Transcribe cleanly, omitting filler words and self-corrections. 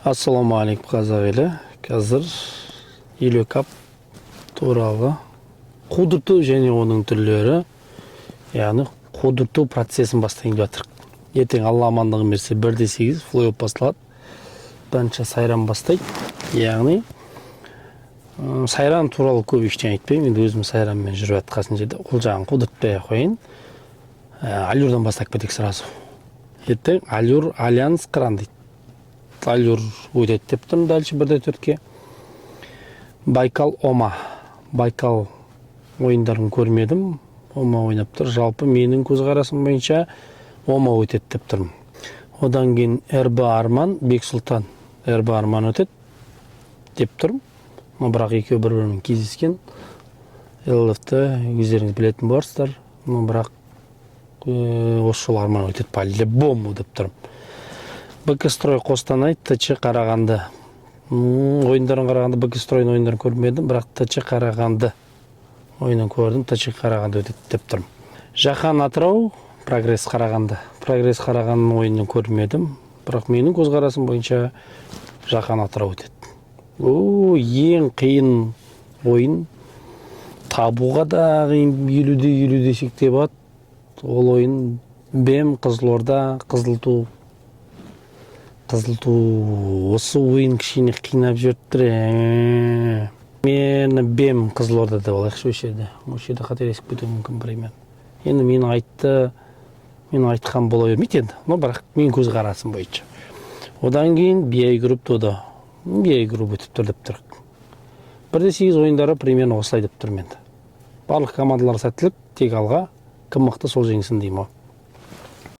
Ассаламу алейкум қазақ елі. Қазір елөкап туралы қудырту және оның түрлері, яғни қудырту процесін бастайын деп жатырмық. Ертең Алла амандығын берсе 1/8 флойоп басталады. Бірінші сайран бастайды. Яғни сайран туралы көп ештеңе айтпаймын. Енді өзім сайранмен жүріп жатқан жерде ол жағын қудыртпай қояйын. Алюрдан бастап кетейік сразу. Ертең алюр альянс қыран дейді. Алюр өтеді деп тұрмын дальше 1/4-ке. Байкал Ома. Байкал ойындарын көрмедім. Ома ойнап тұр. Жалпы менің көзқарасым бойынша Ома өтеді деп тұрмын. Одан кейін РБ Арман, Бексұлтан РБ Арман өтеді деп тұрмын. Бірақ екеуі бір-бірімен кездескен. ЛФ-ті өздеріңіз білетін боларсыздар. Бірақ осы жол Арман өтеді по-любому деп тұрмын. БК-строй Қостанай, ТЧ Қарағанды. Ойындарын Қарағанды, БК-стройның ойындарын көрмедім, бірақ ТЧ Қарағанды ойынын көрдім, ТЧ Қарағанды өтеді деп тұрмын. Жахан Атырау, Прогресс Қарағанды. Прогресс Қарағандының ойынын көрмедім, бірақ менің көзқарасым бойынша Жахан Атырау өтеді. Ең қиын ойын, табуға да қиын 50-50 десек те болады. Ол ойын БЕМ Қызылорда, Қызылту осы ойын кішкене қинап жүрттір. Мені БЕМ Қызылордада болайықшы осы жерде. Осы жерде қателесіп кетуі мүмкін примерно. Енді мен айтқан бола бермейді енді. Бірақ мен көзқарасым бойынша. Одан кейін BI групп дода. BI групп өтіп тұр деп тұрық. 1/8 ойындары примерно осылай деп тұрмын енді. Барлық командалар сәттілік, тек алға, кім мықты сол жеңсін деймін.